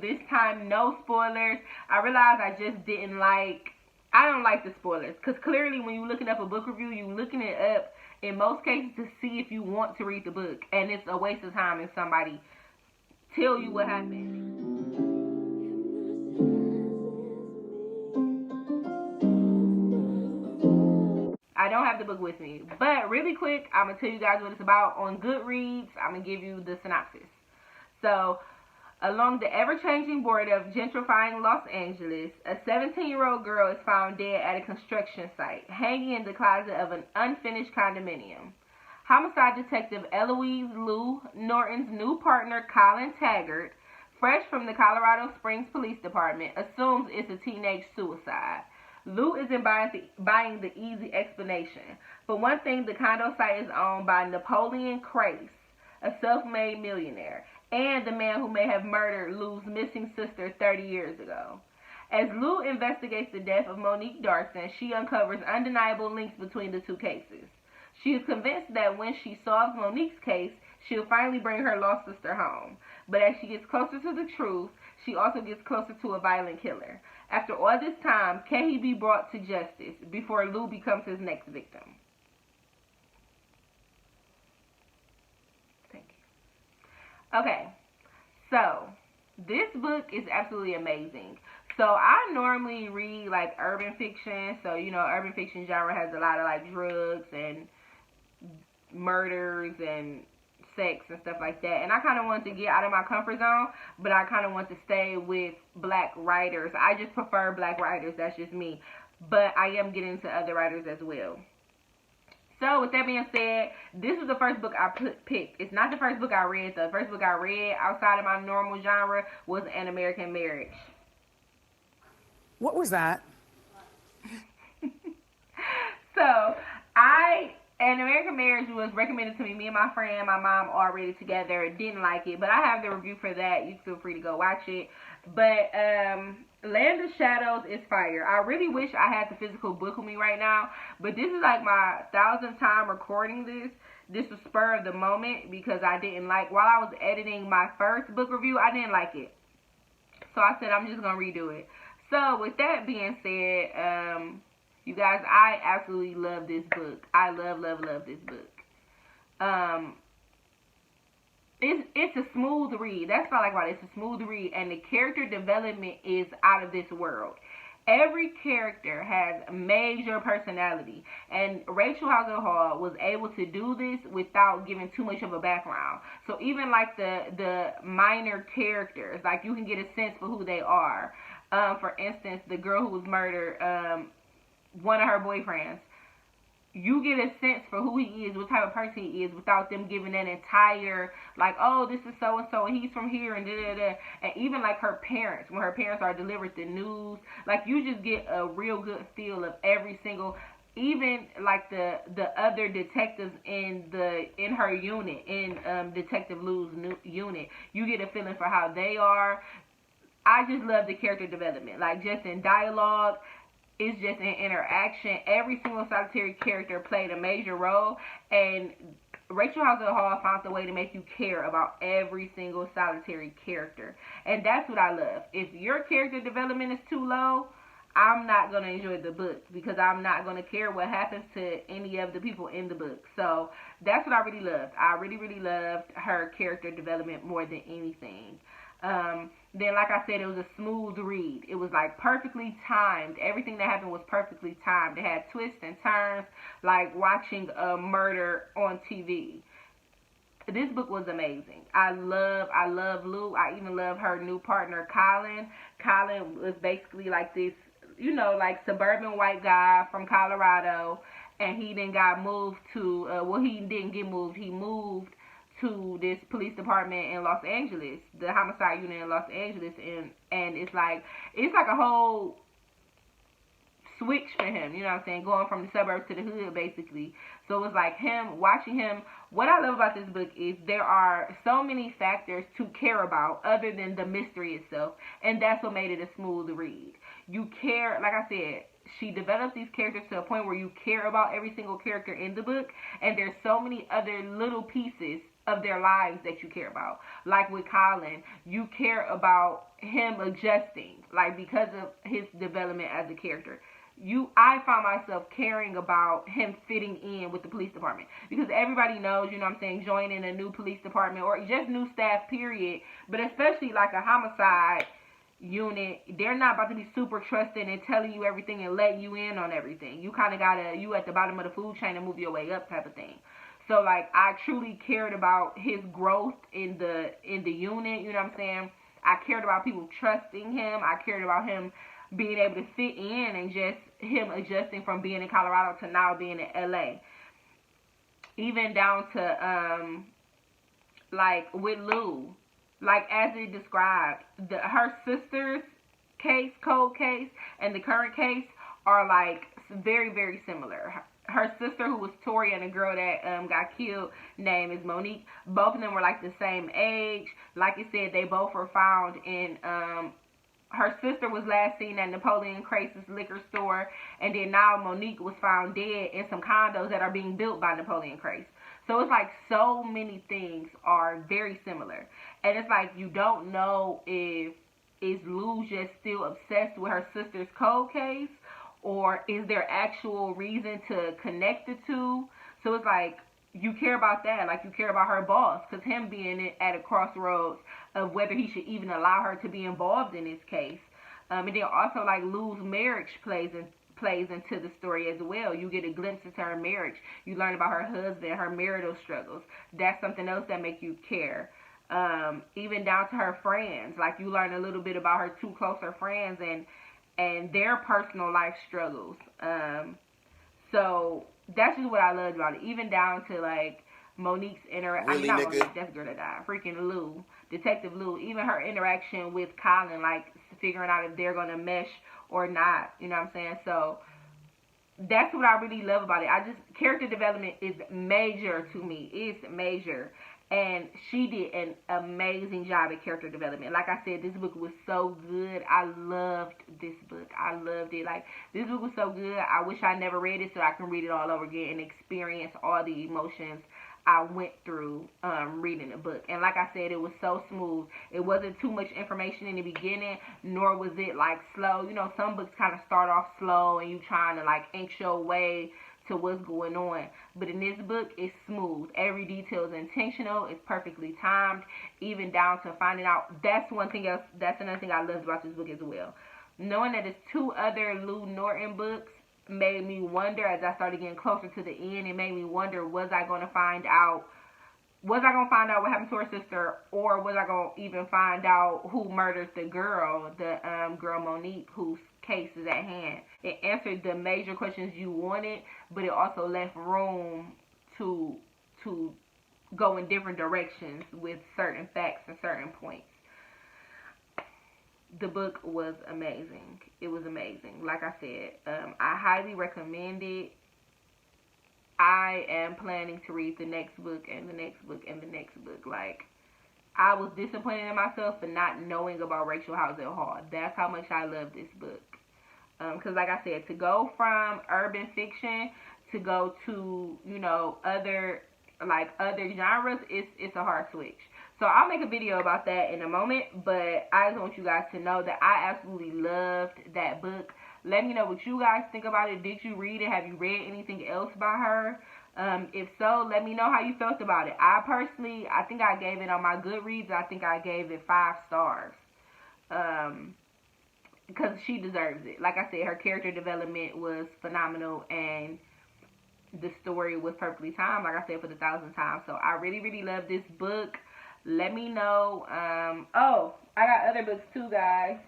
This time, no spoilers. I realized I just didn't like, I don't like the spoilers. Because clearly when you're looking up a book review, you're looking it up in most cases to see if you want to read the book. And it's a waste of time if somebody tell you what happened. I don't have the book with me. But really quick, I'm going to tell you guys what it's about on Goodreads. I'm going to give you the synopsis. So, along the ever-changing border of gentrifying Los Angeles, a 17-year-old girl is found dead at a construction site, hanging in the closet of an unfinished condominium. Homicide detective Eloise Lou Norton's new partner, Colin Taggart, fresh from the Colorado Springs Police Department, assumes it's a teenage suicide. Lou isn't buying the easy explanation. For one thing, the condo site is owned by Napoleon Crace, a self-made millionaire, and the man who may have murdered Lou's missing sister 30 years ago. As Lou investigates the death of Monique Darson, she uncovers undeniable links between the two cases. She is convinced that when she solves Monique's case, she'll finally bring her lost sister home. But as she gets closer to the truth, she also gets closer to a violent killer. After all this time, can he be brought to justice before Lou becomes his next victim? Thank you. Okay, so this book is absolutely amazing. So I normally read like urban fiction. So, you know, urban fiction genre has a lot of like drugs and murders and sex and stuff like that, and I kind of want to get out of my comfort zone, but I kind of want to stay with black writers. I just prefer black writers, that's just me, but I am getting to other writers as well. So with that being said, this was the first book I picked. It's not the first book I read. The first book I read outside of my normal genre was An American Marriage. What was that? So An American Marriage was recommended to me. Me and my friend, my mom, all read it together. Didn't like it, but I have the review for that. You feel free to go watch it. But Land of Shadows is fire. I really wish I had the physical book with me right now, but this is like my 1,000th time recording this. This was spur of the moment because I didn't like, while I was editing my first book review, I didn't like it. So I said I'm just going to redo it. So with that being said, you guys, I absolutely love this book. I love this book. It's a smooth read. That's what I like about it. It's a smooth read, and the character development is out of this world. Every character has major personality, and Rachel Howzell Hall was able to do this without giving too much of a background. So even like the minor characters, like you can get a sense for who they are. For instance, the girl who was murdered, one of her boyfriends, you get a sense for who he is, what type of person he is, without them giving that entire, like, oh, this is so-and-so, and he's from here, and da-da-da. And even, like, her parents, when her parents are delivered the news, like, you just get a real good feel of every single, even, like, the other detectives in her unit, in Detective Lou's unit, you get a feeling for how they are. I just love the character development, like, just in dialogue. It's just an interaction. Every single solitary character played a major role, and Rachel Howzell Hall found a way to make you care about every single solitary character, and that's what I love. If your character development is too low, I'm not going to enjoy the book because I'm not going to care what happens to any of the people in the book. So that's what I really loved. I really loved her character development more than anything. Then, like I said, it was a smooth read. It was like perfectly timed. Everything that happened was perfectly timed. It had twists and turns, like watching a murder on TV. This book was amazing. I love Lou. I even love her new partner, Colin. Colin was basically like this, you know, like suburban white guy from Colorado, and he then got moved to, well, he didn't get moved. He moved to this police department in Los Angeles, the homicide unit in Los Angeles, and it's like a whole switch for him, you know what I'm saying, going from the suburbs to the hood, basically. So it was like watching him. What I love about this book is there are so many factors to care about other than the mystery itself, and that's what made it a smooth read. You care, like I said, she develops these characters to a point where you care about every single character in the book, and there's so many other little pieces of their lives that you care about. Like with Colin, you care about him adjusting, like, because of his development as a character. I found myself caring about him fitting in with the police department, because everybody knows, you know what I'm saying, joining a new police department or just new staff period, but especially like a homicide unit, they're not about to be super trusting and telling you everything and letting you in on everything. You kind of gotta, you at the bottom of the food chain and move your way up type of thing. So like, I truly cared about his growth in the unit, you know what I'm saying. I cared about people trusting him. I cared about him being able to fit in, and just him adjusting from being in Colorado to now being in LA. Even down to like with Lou, like as it described, her sister's cold case, and the current case are like very, very similar. Her sister, who was Tori, and the girl that got killed, name is Monique. Both of them were like the same age. Like I said, they both were found in her sister was last seen at Napoleon Crace's liquor store, and then now Monique was found dead in some condos that are being built by Napoleon Crace. So it's like so many things are very similar, and it's like you don't know if is Lou just still obsessed with her sister's cold case, or is there actual reason to connect the two. So it's like you care about that, like you care about her boss, because him being at a crossroads of whether he should even allow her to be involved in this case. And then also like Lou's marriage plays into the story as well. You get a glimpse into her marriage. You learn about her husband, her marital struggles. That's something else that makes you care. Even down to her friends, like you learn a little bit about her two closer friends and their personal life struggles. So that's just what I loved about it. Even down to like Monique's interaction. Really, not nigga? Monique, that's the girl that died. Freaking Lou, Detective Lou. Even her interaction with Colin, like figuring out if they're gonna mesh or not. You know what I'm saying? So that's what I really love about it. Character development is major to me. It's major. And she did an amazing job at character development. Like I said, this book was so good. I loved this book. I loved it. Like, this book was so good. I wish I never read it so I can read it all over again and experience all the emotions I went through reading the book. And like I said, it was so smooth. It wasn't too much information in the beginning, nor was it like slow. You know, some books kind of start off slow and you trying to like inch your way to what's going on. But in this book, it's smooth. Every detail is intentional. It's perfectly timed, even down to finding out. That's one thing else. That's another thing I loved about this book as well. Knowing that there's two other Lou Norton books made me wonder, as I started getting closer to the end, it made me wonder, was I going to find out what happened to her sister, or was I going to even find out who murdered the girl Monique, whose case is at hand. It answered the major questions you wanted, but it also left room to go in different directions with certain facts and certain points. The book was amazing. It was amazing. Like I said, I highly recommend it. I am planning to read the next book and the next book and the next book. Like, I was disappointed in myself for not knowing about Rachel Howzell Hall. That's how much I love this book. Because like I said, to go from urban fiction to go to, you know, other genres, it's a hard switch. So I'll make a video about that in a moment, but I just want you guys to know that I absolutely loved that book. Let me know what you guys think about it. Did you read it? Have you read anything else by her? If so, let me know how you felt about it. I think I gave it on my Goodreads. I think I gave it 5 stars. Because she deserves it. Like I said, her character development was phenomenal, and the story was perfectly timed, like I said for the 1,000th time. So I really, really love this book. Let me know. Oh, I got other books too, guys.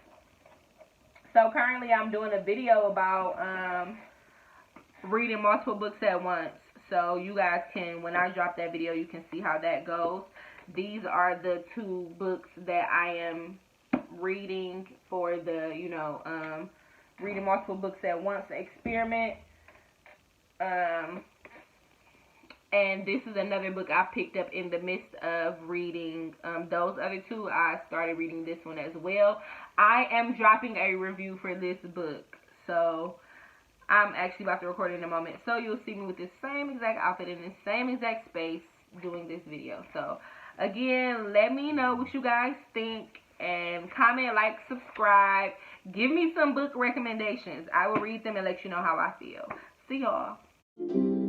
So currently I'm doing a video about reading multiple books at once. So you guys can, when I drop that video, you can see how that goes. These are the 2 books that I am reading for the, you know, reading multiple books at once experiment. And this is another book I picked up in the midst of reading those other 2. I started reading this one as well. I am dropping a review for this book. So I'm actually about to record it in a moment. So you'll see me with the same exact outfit in the same exact space doing this video. So again, let me know what you guys think. and comment, like, subscribe. Give me some book recommendations. I will read them and let you know how I feel. See y'all.